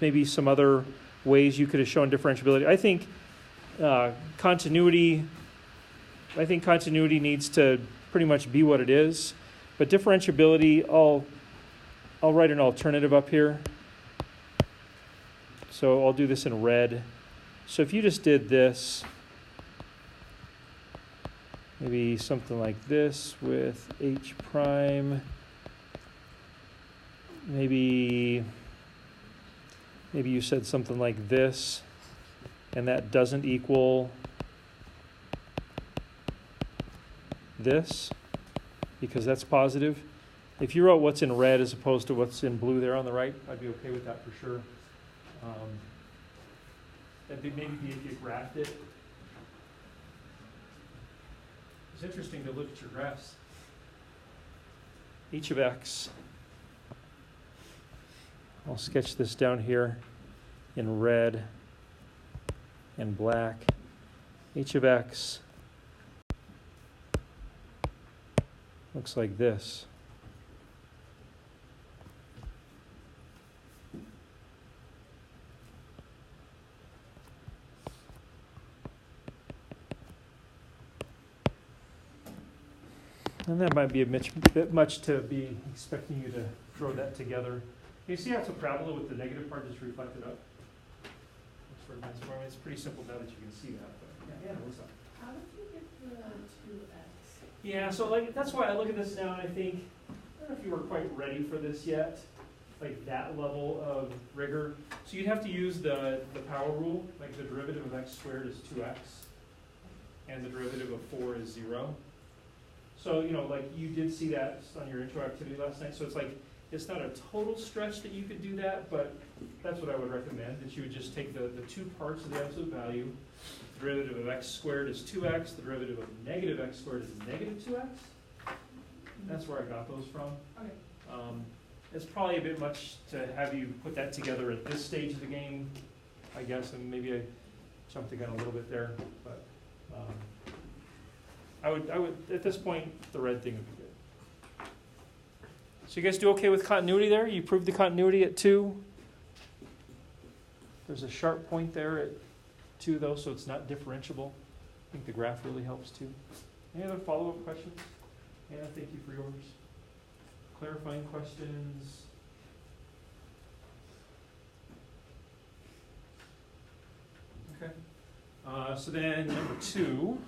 maybe some other ways you could have shown differentiability. I think continuity needs to pretty much be what it is. But differentiability, I'll write an alternative up here. So I'll do this in red. So if you just did this, maybe something like this with H prime, maybe you said something like this, and that doesn't equal this, because that's positive. If you wrote what's in red as opposed to what's in blue there on the right, I'd be okay with that for sure. That'd maybe be if you graphed it. It's interesting to look at your graphs. H of x. I'll sketch this down here in red and black. H of x looks like this. And that might be a bit much to be expecting you to throw that together. You see how it's a parabola with the negative part just reflected up? That's for nice form. It's pretty simple now that you can see that. But yeah, what's up? How did you get the 2x? Yeah, so like that's why I look at this now and I think, I don't know if you were quite ready for this yet, like that level of rigor. So you'd have to use the power rule, like the derivative of x squared is 2x, and the derivative of 4 is 0. So, like you did see that on your intro activity last night. So it's like, it's not a total stretch that you could do that, but that's what I would recommend, that you would just take the two parts of the absolute value. The derivative of x squared is 2x. The derivative of negative x squared is negative 2x. That's where I got those from. Okay. It's probably a bit much to have you put that together at this stage of the game, I guess, and maybe I jumped the gun a little bit there, but I would at this point, the red thing would be good. So you guys do okay with continuity there? You proved the continuity at 2. There's a sharp point there at 2 though, so it's not differentiable. I think the graph really helps too. Any other follow-up questions? Anna, thank you for yours. Clarifying questions? Okay. So then number 2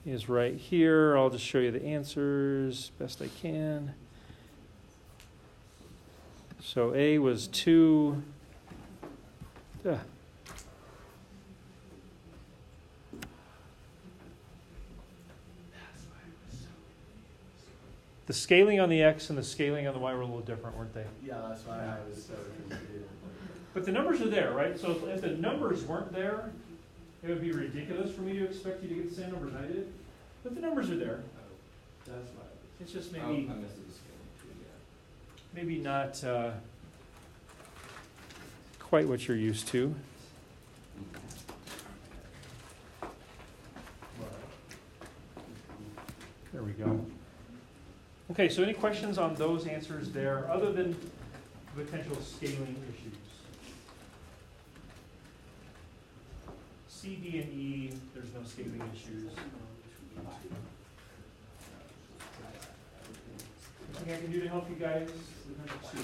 is right here. I'll just show you the answers best I can. So A was 2. The scaling on the x and the scaling on the y were a little different, weren't they? Yeah, that's why I was so confused. But the numbers are there, right? So if the numbers weren't there, it would be ridiculous for me to expect you to get the same numbers I did. But the numbers are there. That's why. It's just maybe I missed the scaling too, yeah. maybe not quite what you're used to. There we go. Okay, so any questions on those answers there, other than potential scaling issues? C, D, and E, there's no scaling issues. Anything I can do to help you guys with number 2?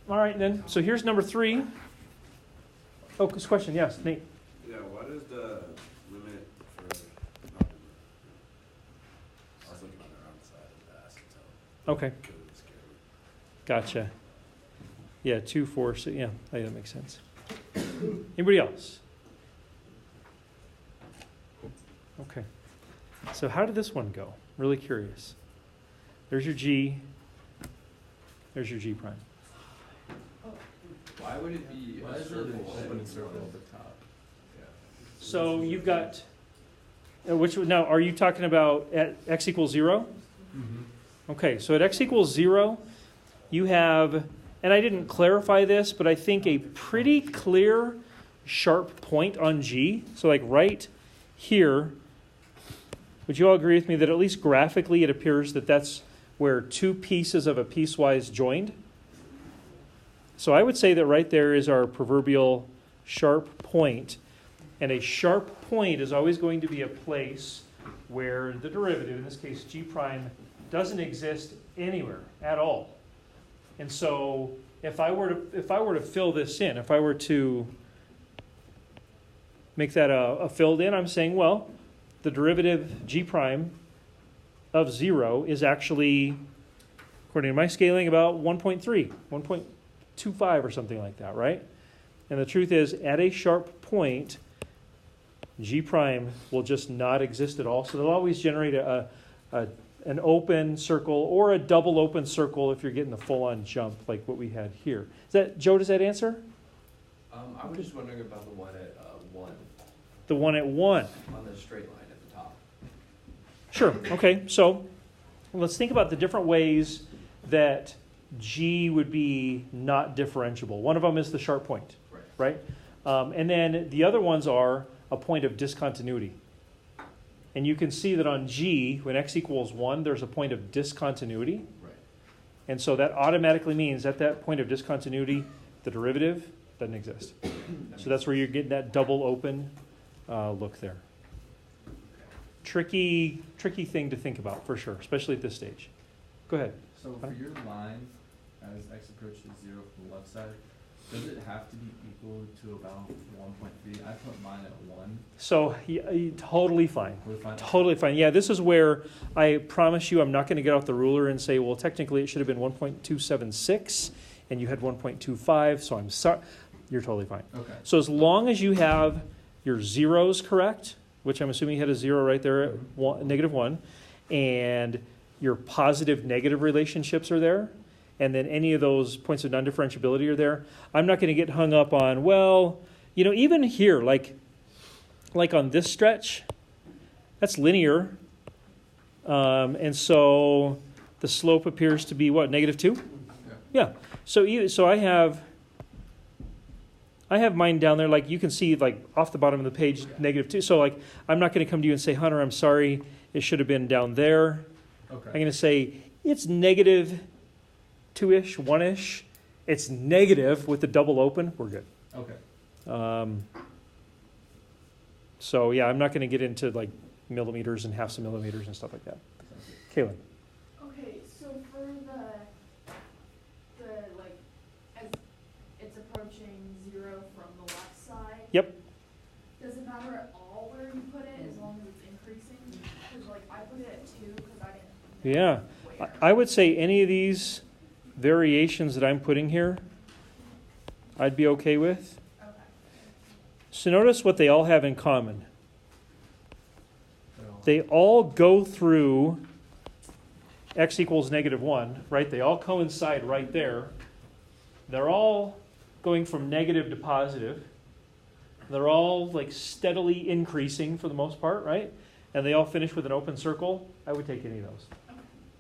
All right, then. So here's number 3. Oh, this question. Yes, Nate. Yeah, what is the limit for I was looking on the wrong side of the asymptote. Okay. Gotcha. Yeah, 2, 4, 6. Yeah, that makes sense. Anybody else? Okay. So how did this one go? Really curious. There's your G. There's your G prime. Why would it be a circle open circle at the top? Yeah. So you've got, now are you talking about at x equals 0? Mm-hmm. Okay, so at x equals 0, you have, and I didn't clarify this, but I think a pretty clear sharp point on G. So like right here would you all agree with me that at least graphically it appears that that's where two pieces of a piecewise joined? So I would say that right there is our proverbial sharp point. And a sharp point is always going to be a place where the derivative, in this case g prime, doesn't exist anywhere at all. And so if I were to fill this in, if I were to make that a filled in, I'm saying, well, the derivative g prime of 0 is actually, according to my scaling, about 1.3, 1.25 or something like that, right? And the truth is, at a sharp point, g prime will just not exist at all. So they'll always generate an open circle or a double open circle if you're getting the full-on jump like what we had here. Joe, does that answer? I was just wondering about the one at 1. The one at 1. On the straight line at the top. Sure. Okay. So let's think about the different ways that g would be not differentiable. One of them is the sharp point, right? And then the other ones are a point of discontinuity. And you can see that on g, when x equals 1, there's a point of discontinuity. Right. And so that automatically means at that point of discontinuity, the derivative doesn't exist. So that's where you're getting that double open look there. Tricky thing to think about for sure, especially at this stage. Go ahead. So for your line, as x approaches 0 from the left side, does it have to be equal to about 1.3? I put mine at 1. So totally fine. We're fine. Totally fine. Yeah, this is where I promise you I'm not going to get out the ruler and say, well, technically it should have been 1.276 and you had 1.25, so I'm sorry. You're totally fine. Okay. So as long as you have your zeros correct, which I'm assuming you had a 0 right there at -1, and your positive negative relationships are there, and then any of those points of non-differentiability are there, I'm not going to get hung up on, well, even here, like on this stretch, that's linear. And so the slope appears to be what, -2? Yeah. So I have mine down there, like you can see, like off the bottom of the page, -2. So like, I'm not going to come to you and say, Hunter, I'm sorry, it should have been down there. Okay. I'm going to say it's -2-ish, 1-ish. It's negative with the double open. We're good. Okay. So yeah, I'm not going to get into like millimeters and halves of millimeters and stuff like that. Kaylin. Okay, so for the like, as it's approaching 0 from the left side. Yep. Does it matter at all where you put it as long as it's increasing? Because like I put it at 2 because I didn't know Yeah. where. I would say any of these variations that I'm putting here, I'd be okay with. Okay. So notice what they all have in common. They all go through x equals -1, right? They all coincide right there. They're all going from negative to positive. They're all like steadily increasing for the most part, right? And they all finish with an open circle. I would take any of those.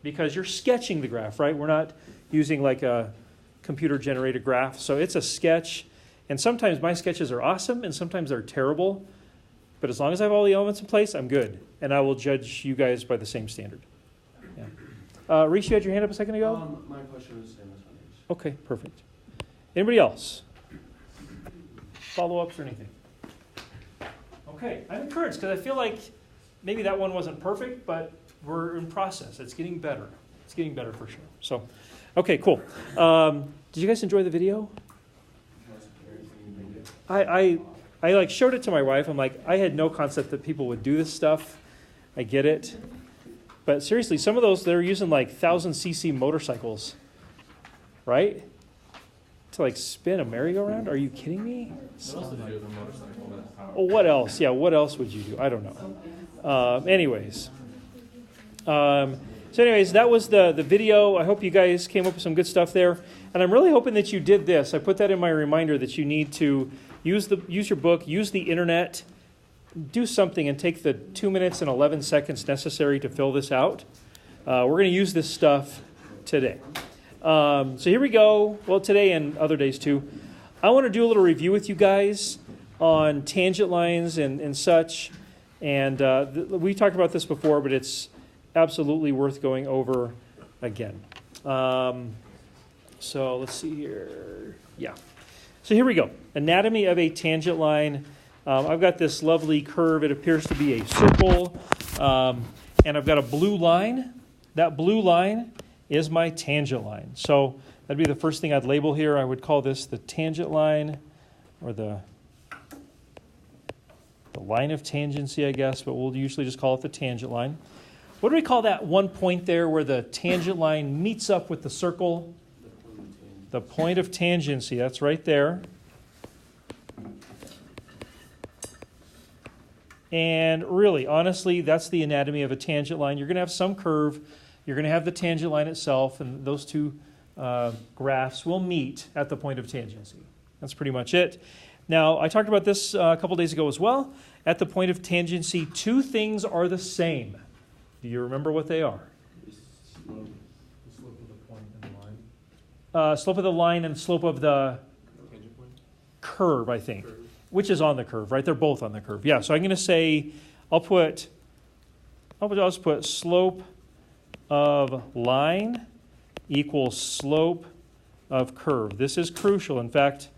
Because you're sketching the graph, right? We're not using like a computer-generated graph. So it's a sketch. And sometimes my sketches are awesome, and sometimes they're terrible. But as long as I have all the elements in place, I'm good. And I will judge you guys by the same standard. Yeah. Reese, you had your hand up a second ago? My question was the same as Hunter's. Okay, perfect. Anybody else? Follow-ups or anything? Okay, I'm encouraged because I feel like maybe that one wasn't perfect, but we're in process. It's getting better. It's getting better for sure. So, okay, cool. Did you guys enjoy the video? I like showed it to my wife. I'm like, I had no concept that people would do this stuff. I get it. But seriously, some of those, they're using like 1,000cc motorcycles, right? To like spin a merry-go-round? Are you kidding me? What else did you do with a motorcycle with power? Oh, what else? Yeah, what else would you do? I don't know. Anyways, that was the video. I hope you guys came up with some good stuff there. And I'm really hoping that you did this. I put that in my reminder that you need to use your book, use the internet, do something and take the 2 minutes and 11 seconds necessary to fill this out. We're going to use this stuff today. So here we go. Well, today and other days too. I want to do a little review with you guys on tangent lines and such. And we talked about this before, but it's absolutely worth going over again. So let's see here. Yeah. So here we go. Anatomy of a tangent line. I've got this lovely curve. It appears to be a circle. And I've got a blue line. That blue line is my tangent line. So that'd be the first thing I'd label here. I would call this the tangent line, or the line of tangency, I guess, but we'll usually just call it the tangent line. What do we call that one point there where the tangent line meets up with the circle? The point of tangency. That's right there. And really, honestly, that's the anatomy of a tangent line. You're going to have some curve. You're going to have the tangent line itself, and those two graphs will meet at the point of tangency. That's pretty much it. Now, I talked about this a couple days ago as well. At the point of tangency, two things are the same. Do you remember what they are? The slope of the point and the line. Slope of the line and slope of the Tangent point. curve, I think. Curve. Which is on the curve, right? They're both on the curve. Yeah, so I'm going to say, I'll just put slope of line equals slope of curve. This is crucial. In fact,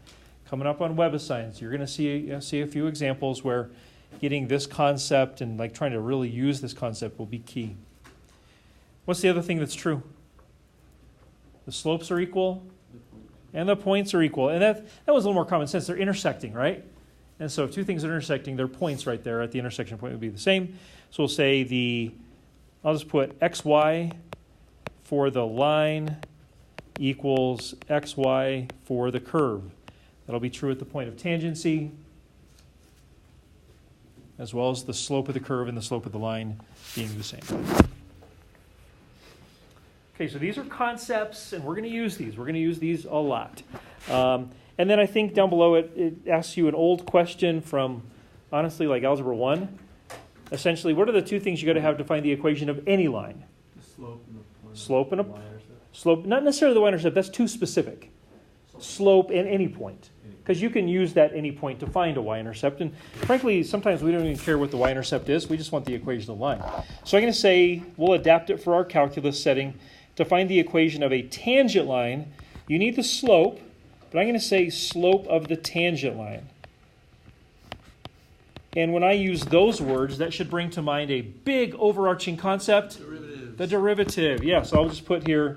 coming up on Web of Science, you're going to see a few examples where getting this concept and like trying to really use this concept will be key. What's the other thing that's true? The slopes are equal and the points are equal. And that was a little more common sense. They're intersecting, right? And so if two things are intersecting, their points right there at the intersection point would be the same. So we'll say I'll just put xy for the line equals xy for the curve. That'll be true at the point of tangency, as well as the slope of the curve and the slope of the line being the same. Okay, so these are concepts, and we're going to use these. We're going to use these a lot. And then I think down below it asks you an old question from, honestly, like Algebra 1. Essentially, what are the two things you got to have to find the equation of any line? The slope and the point. Slope and a y-intercept. slope, not necessarily the y-intercept. That's too specific. Slope and any point, because you can use that any point to find a y-intercept. And frankly, sometimes we don't even care what the y-intercept is. We just want the equation of the line. So I'm going to say we'll adapt it for our calculus setting. To find the equation of a tangent line, you need the slope, but I'm going to say slope of the tangent line. And when I use those words, that should bring to mind a big overarching concept. Derivatives. The derivative. Yeah, so I'll just put here,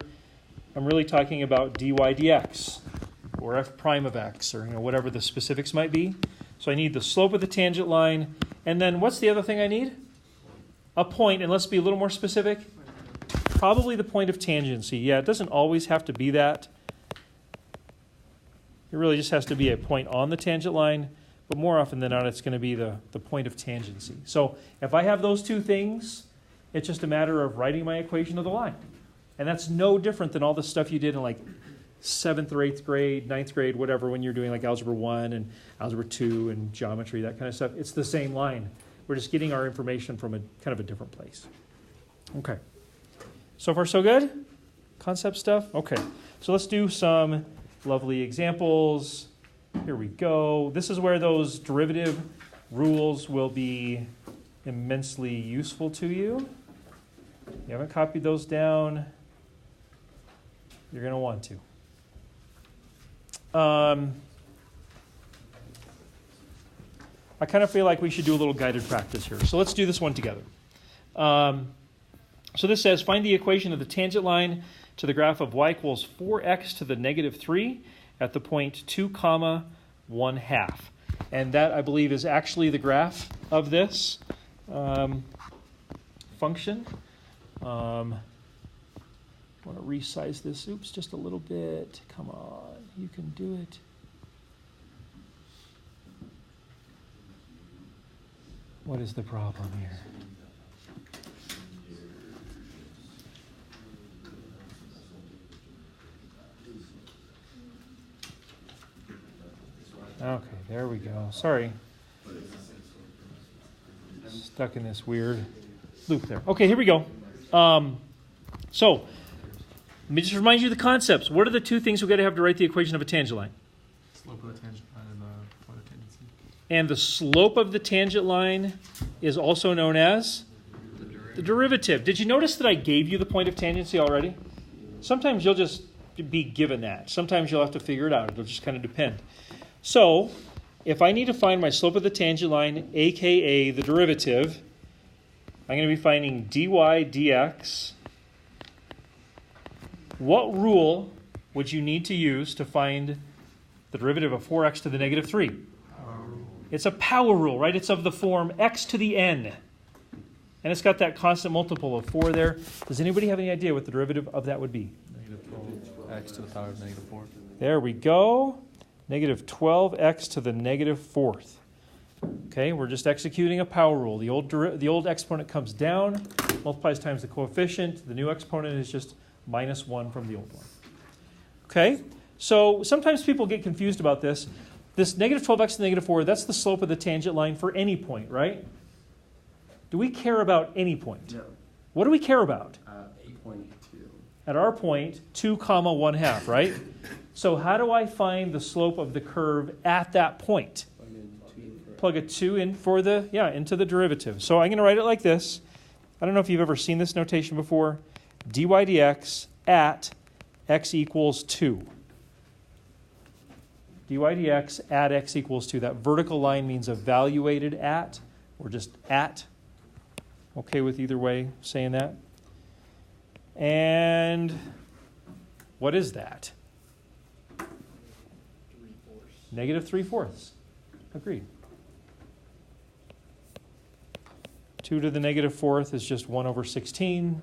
I'm really talking about dy dx, or f prime of x, or whatever the specifics might be. So I need the slope of the tangent line. And then what's the other thing I need? A point, and let's be a little more specific. Probably the point of tangency. Yeah, it doesn't always have to be that. It really just has to be a point on the tangent line, but more often than not, it's going to be the point of tangency. So if I have those two things, it's just a matter of writing my equation of the line. And that's no different than all the stuff you did in like 7th or 8th grade, 9th grade, whatever, when you're doing like Algebra 1 and Algebra 2 and geometry, that kind of stuff. It's the same line. We're just getting our information from a kind of a different place. Okay. So far, so good? Concept stuff? Okay. So let's do some lovely examples. Here we go. This is where those derivative rules will be immensely useful to you. If you haven't copied those down, you're going to want to. I kind of feel like we should do a little guided practice here. So let's do this one together. So this says, find the equation of the tangent line to the graph of y equals 4x to the negative 3 at the point 2, 1/2. And that, I believe, is actually the graph of this function. I want to resize this. Oops, just a little bit. Come on, you can do it. What is the problem here? Okay, there we go. Sorry. Stuck in this weird loop there. Okay, here we go. So, let me just remind you of the concepts. What are the two things we've got to have to write the equation of a tangent line? Slope of the tangent line and the point of tangency. And the slope of the tangent line is also known as the derivative. Did you notice that I gave you the point of tangency already? Sometimes you'll just be given that. Sometimes you'll have to figure it out. It'll just kind of depend. So, if I need to find my slope of the tangent line, aka the derivative, I'm going to be finding dy dx. What rule would you need to use to find the derivative of 4x to the negative 3? It's a power rule, right? It's of the form x to the n. And it's got that constant multiple of 4 there. Does anybody have any idea what the derivative of that would be? Negative 12x to the power of negative 4. There we go. Negative 12x to the negative 4th. Okay, we're just executing a power rule. The old exponent comes down, multiplies times the coefficient. The new exponent is just minus 1 from the old one. Okay, so sometimes people get confused about this. This negative 12x to the negative 4, that's the slope of the tangent line for any point, right? Do we care about any point? No. What do we care about? 8.2. At our point, 2 comma 1/2, right? So how do I find the slope of the curve at that point? Plug a 2 in for the, into the derivative. So I'm going to write it like this. I don't know if you've ever seen this notation before. Dy dx at x equals 2. Dy dx at x equals 2. That vertical line means evaluated at, or just at. Okay with either way saying that. And what is that? Negative 3/4. Agreed. 2 to the negative 4th is just 1 over 16.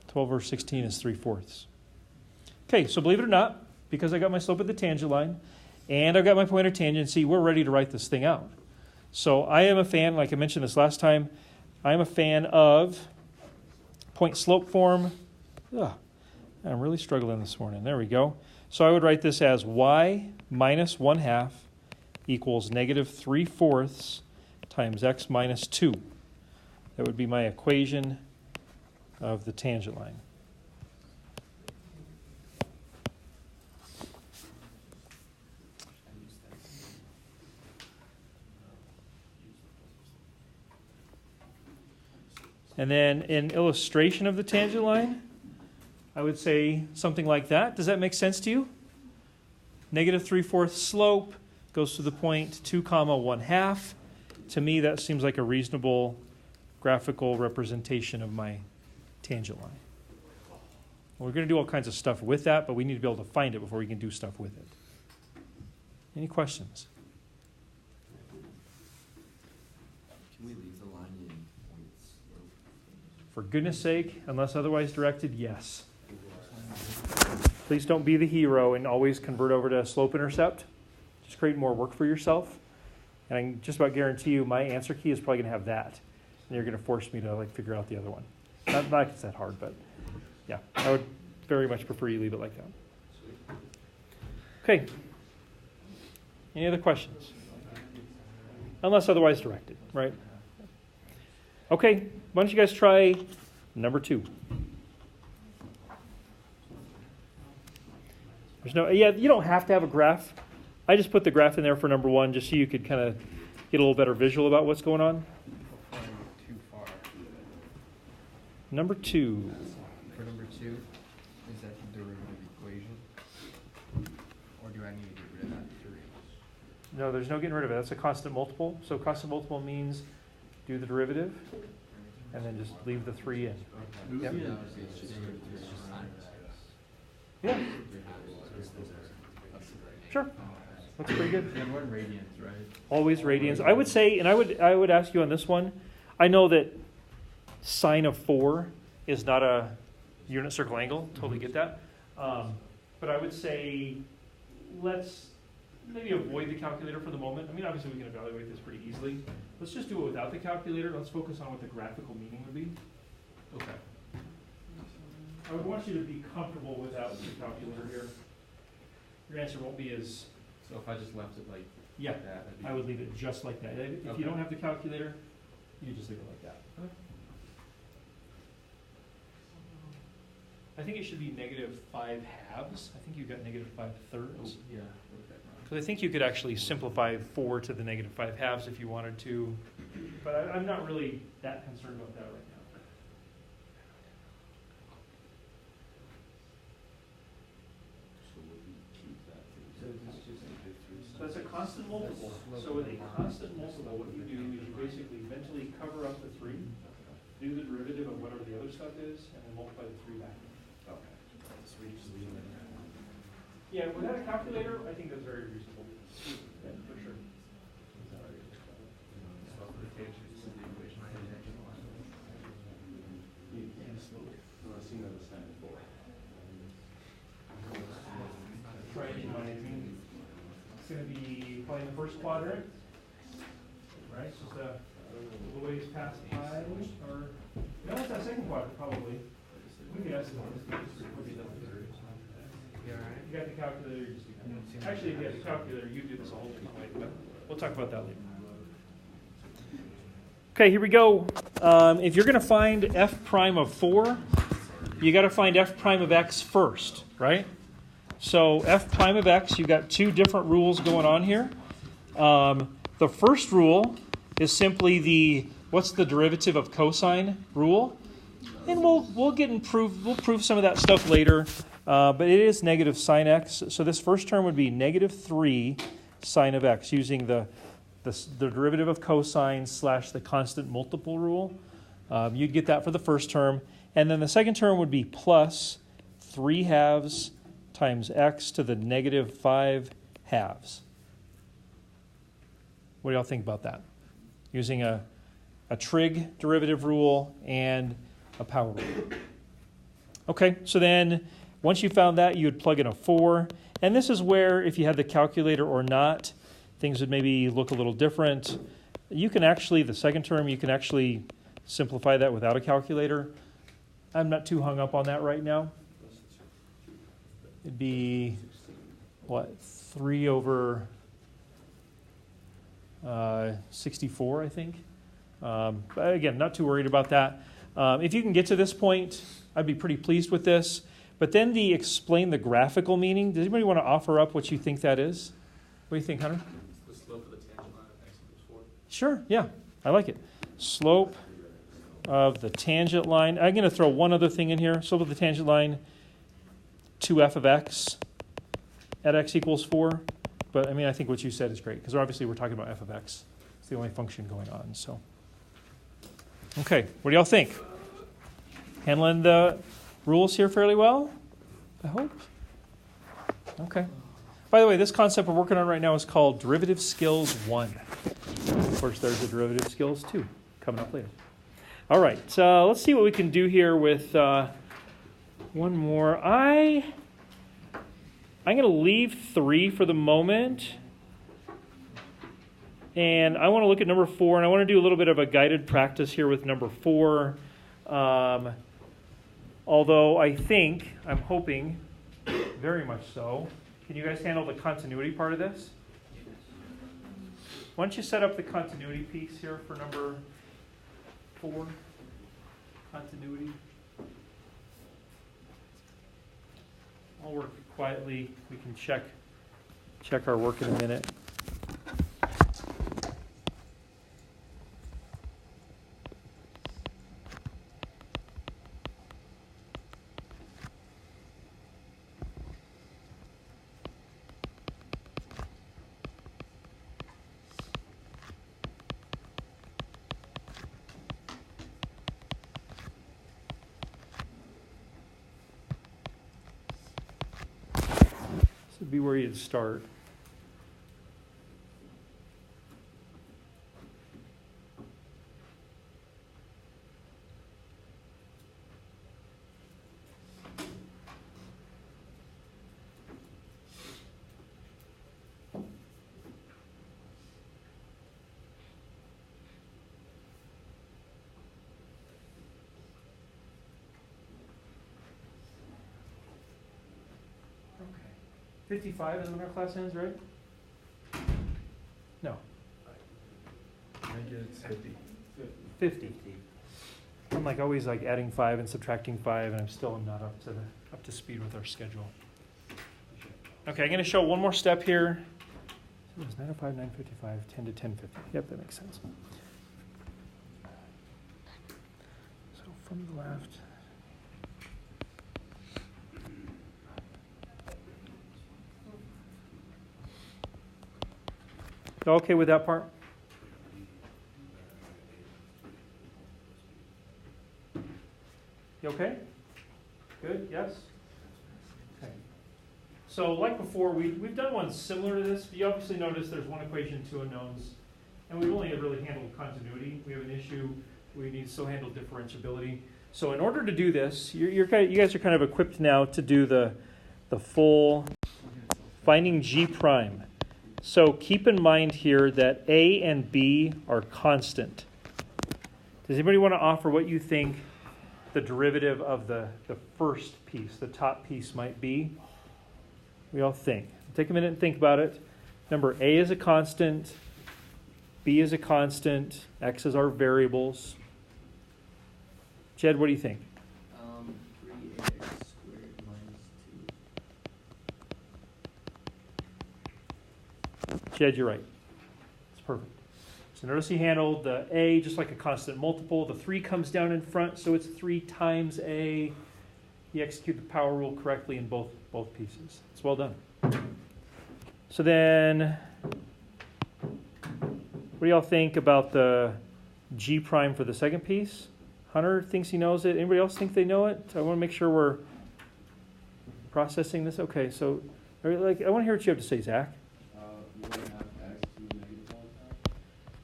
12 over 16 is 3/4. Okay, so believe it or not, because I got my slope of the tangent line, and I've got my point of tangency, we're ready to write this thing out. So I am a fan, like I mentioned this last time, I am a fan of point slope form. I'm really struggling this morning. There we go. So I would write this as y minus 1/2 equals negative 3/4 times x minus 2. That would be my equation of the tangent line. And then in illustration of the tangent line, I would say something like that. Does that make sense to you? Negative 3/4 slope goes to the point 2 comma 1/2. To me, that seems like a reasonable graphical representation of my tangent line. We're going to do all kinds of stuff with that, but we need to be able to find it before we can do stuff with it. Any questions? Can we leave the line in point slope? For goodness sake, unless otherwise directed, yes. Please don't be the hero and always convert over to slope intercept. Just create more work for yourself. And I can just about guarantee you my answer key is probably going to have that. And you're going to force me to figure out the other one. Not like it's that hard, but yeah, I would very much prefer you leave it like that. Okay. Any other questions? Unless otherwise directed, right? Okay, why don't you guys try number 2? You don't have to have a graph. I just put the graph in there for number 1 just so you could kind of get a little better visual about what's going on. Too far. Number 2. For number 2, is that the derivative equation? Or do I need to get rid of that 3? No, there's no getting rid of it. That's a constant multiple. So constant multiple means do the derivative and then just leave the 3 in. Yep. Yeah. Sure. Looks pretty good. And what radians, right? Always radians. I would say, and I would ask you on this one, I know that sine of 4 is not a unit circle angle. Totally get that. But I would say let's maybe avoid the calculator for the moment. I mean, obviously we can evaluate this pretty easily. Let's just do it without the calculator. Let's focus on what the graphical meaning would be. Okay. I would want you to be comfortable without the calculator here. Your answer won't be as... So if I just left it like Yeah, that, that'd be I would leave it just like that. If Okay. you don't have the calculator, you just leave it like that. Okay. I think it should be -5 halves. I think you've got -5 thirds. Yeah, wrote that wrong. Because I think you could actually simplify 4 to the negative 5 halves if you wanted to, but I'm not really that concerned about that right now. So would we keep that So thing? it's just- Negative 3 So it's a constant multiple. So with a constant multiple, what you do is you basically mentally cover up the 3, do the derivative of whatever the other stuff is, and then multiply the 3 back. Okay. So we just leave it. Yeah, without a calculator, I think that's very reasonable. Yeah, for sure. Swap the tangents to the equation. I've seen that sign before. Triangulating. It's going to be probably in the first quadrant, right? So it's a little ways past pi, or no, it's that second quadrant probably. We could estimate this. You alright? You got the calculator. You just do that. Actually, if you have the calculator, you do this a whole different way, but we'll talk about that later. Okay, here we go. If you're going to find f prime of 4, you got to find f prime of x first, right? So f prime of x, you've got 2 different rules going on here. The first rule is simply what's the derivative of cosine rule, and we'll prove some of that stuff later. But it is negative sine x. So this first term would be negative 3 sine of x using the derivative of cosine / the constant multiple rule. You'd get that for the first term. And then the second term would be plus 3 halves times x to the negative 5 halves. What do y'all think about that? Using a trig derivative rule and a power rule. Okay, so then once you found that, you would plug in a 4. And this is where, if you had the calculator or not, things would maybe look a little different. You can actually, the second term, you can actually simplify that without a calculator. I'm not too hung up on that right now. It'd be, 3 over 64, I think. But again, not too worried about that. If you can get to this point, I'd be pretty pleased with this. But then explain the graphical meaning. Does anybody want to offer up what you think that is? What do you think, Hunter? The slope of the tangent line of x equals 4. Sure, yeah, I like it. Slope of the tangent line. I'm going to throw one other thing in here. Slope of the tangent line, 2f of x at x equals 4. But I mean, I think what you said is great, because obviously we're talking about f of x. It's the only function going on. So, okay, what do y'all think? Handling the rules here fairly well, I hope. Okay. By the way, this concept we're working on right now is called Derivative Skills 1. Of course, there's a Derivative Skills 2 coming up later. All right, let's see what we can do here with one more. I'm going to leave 3 for the moment. And I want to look at number 4, and I want to do a little bit of a guided practice here with number 4. Although I'm hoping, very much so. Can you guys handle the continuity part of this? Why don't you set up the continuity piece here for number 4? Continuity. I'll work quietly. We can check our work in a minute. This would be where you'd start. Okay. 55 is when our class ends, right? No. I think it's 50. 50. I'm always adding 5 and subtracting 5, and I'm still not up to speed with our schedule. Okay, I'm going to show one more step here. It was 905, 955, 10 to 1050. Yep, that makes sense. So from the left. You okay with that part? You okay? Good, yes? Okay. So like before, we've done one similar to this, but you obviously notice there's one equation, two unknowns, and we've only really handled continuity. We have an issue, we need to still handle differentiability. So in order to do this, you guys are kind of equipped now to do the full finding G prime. So keep in mind here that A and B are constant. Does anybody want to offer what you think the derivative of the first piece, the top piece, might be? We all think. Take a minute and think about it. Remember, A is a constant, B is a constant, X is our variables. Jed, what do you think? 3ax squared minus 2. Jed, you're right. It's perfect. So notice he handled the A just like a constant multiple. The 3 comes down in front, so it's 3 times A. He executed the power rule correctly in both pieces. It's well done. So then, what do y'all think about the G prime for the second piece? Hunter thinks he knows it. Anybody else think they know it? I want to make sure we're processing this. Okay, so I want to hear what you have to say, Zach.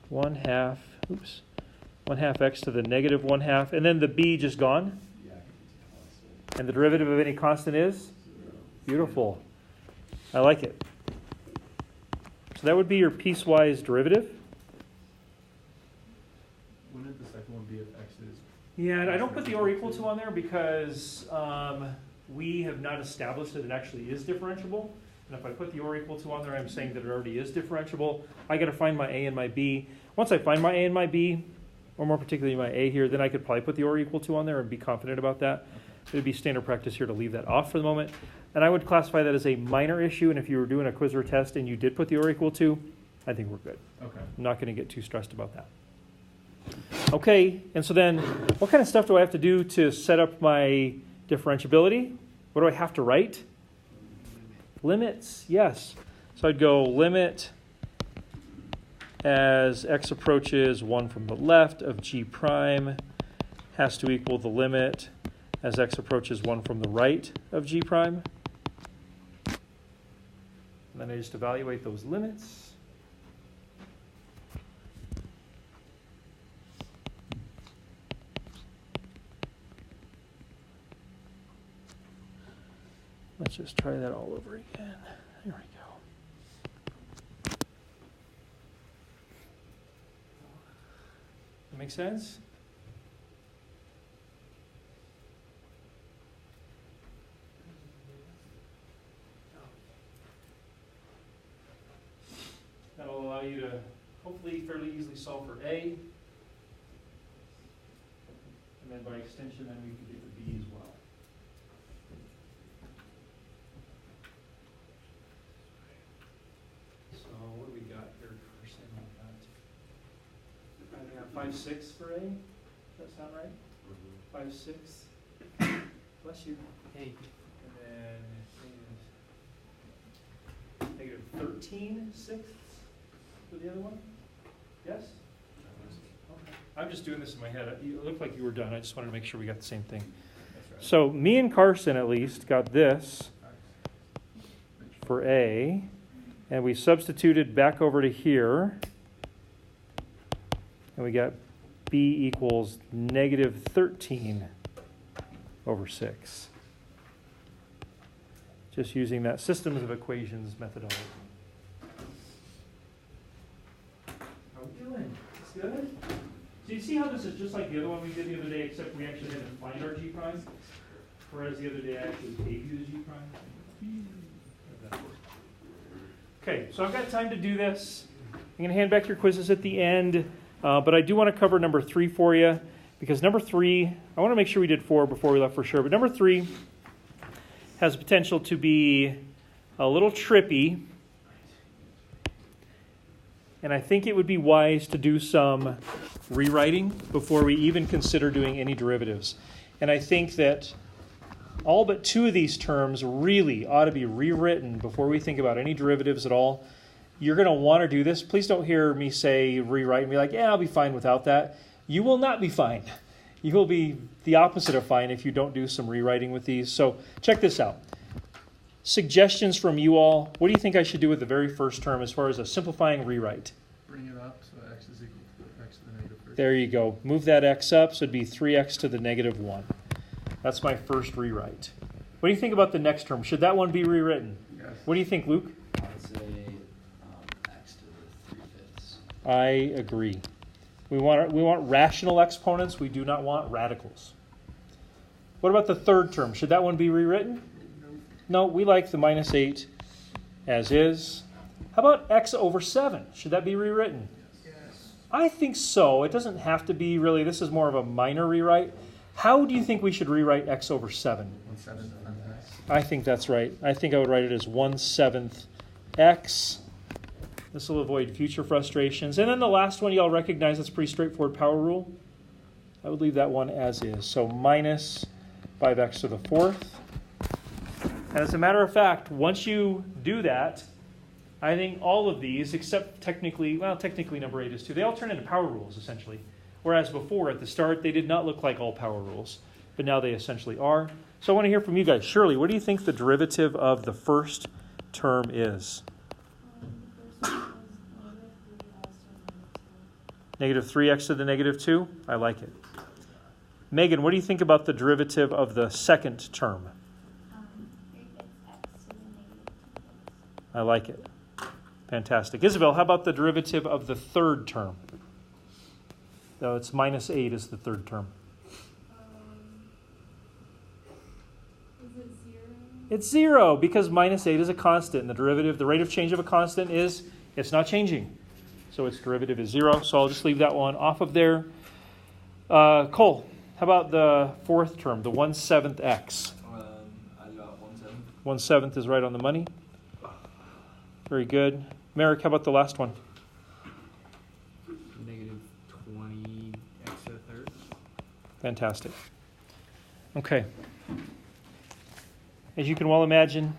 1/2 x to the negative 1/2, and then the b just gone? And the derivative of any constant is? Beautiful. I like it. So that would be your piecewise derivative. Wouldn't the second one be if x is? Yeah, and I don't put the or equal to on there because we have not established that it actually is differentiable. And if I put the or equal to on there, I'm saying that it already is differentiable. I got to find my a and my b. Once I find my a and my b, or more particularly my a here, then I could probably put the or equal to on there and be confident about that. Okay. It'd be standard practice here to leave that off for the moment. And I would classify that as a minor issue. And if you were doing a quiz or a test and you did put the or equal to, I think we're good. Okay. I'm not going to get too stressed about that. Okay, and so then what kind of stuff do I have to do to set up my differentiability? What do I have to write? Limits, yes. So I'd go limit as x approaches 1 from the left of g prime has to equal the limit as x approaches 1 from the right of g prime. And then I just evaluate those limits. Let's just try that all over again. Here we go. That make sense? That'll allow you to hopefully fairly easily solve for A. And then by extension, then we can get the B as well. So what do we got here? First thing we got 5/6 for A. Does that sound right? 5/6. Bless you. Hey. And then negative 13/6 for the other one. Yes. Okay. I'm just doing this in my head. It looked like you were done. I just wanted to make sure we got the same thing. That's right. So me and Carson at least got this for A, and we substituted back over to here, and we got B equals negative 13/6. Just using that systems of equations methodology. How are we doing? It's good? So you see how this is just like the other one we did the other day, except we actually had to find our G prime? Whereas the other day I actually gave you the G prime. Okay, so I've got time to do this. I'm going to hand back your quizzes at the end, but I do want to cover number 3 for you, because number 3, I want to make sure we did 4 before we left for sure, but number 3 has potential to be a little trippy. And I think it would be wise to do some rewriting before we even consider doing any derivatives. And I think that all but 2 of these terms really ought to be rewritten before we think about any derivatives at all. You're going to want to do this. Please don't hear me say rewrite and be like, yeah, I'll be fine without that. You will not be fine. You will be the opposite of fine if you don't do some rewriting with these. So check this out. Suggestions from you all. What do you think I should do with the very first term as far as a simplifying rewrite? Bring it up, so x is equal to x to the negative 1. There you go. Move that x up, so it'd be 3x to the negative 1. That's my first rewrite. What do you think about the next term? Should that one be rewritten? Yes. What do you think, Luke? I'd say x to the 3/5. I agree. We want rational exponents. We do not want radicals. What about the third term? Should that one be rewritten? No, we like the minus 8 as is. How about x over 7? Should that be rewritten? Yes. I think so. It doesn't have to be really. This is more of a minor rewrite. How do you think we should rewrite x over 7? 1/7 times x. I think that's right. I think I would write it as 1/7 x. This will avoid future frustrations. And then the last one, y'all recognize that's pretty straightforward power rule. I would leave that one as is. So minus 5x to the 4th. And as a matter of fact, once you do that, I think all of these, except technically number 8 is too, they all turn into power rules, essentially. Whereas before, at the start, they did not look like all power rules. But now they essentially are. So I want to hear from you guys. Shirley, what do you think the derivative of the first term is? The first one is -3x to the negative 2. -3x to the negative 2? I like it. Megan, what do you think about the derivative of the second term? It's x to the negative 2. I like it. Fantastic. Isabel, how about the derivative of the third term? So it's -8 is the third term. Is it 0? It's 0 because -8 is a constant. And the derivative, the rate of change of a constant is, it's not changing. So its derivative is 0. So I'll just leave that one off of there. Cole, how about the fourth term, the 1/7 x? I'd about 1/7. 1/7 is right on the money. Very good. Merrick, how about the last one? Negative 20x to the 3rd. Fantastic. Okay. As you can well imagine,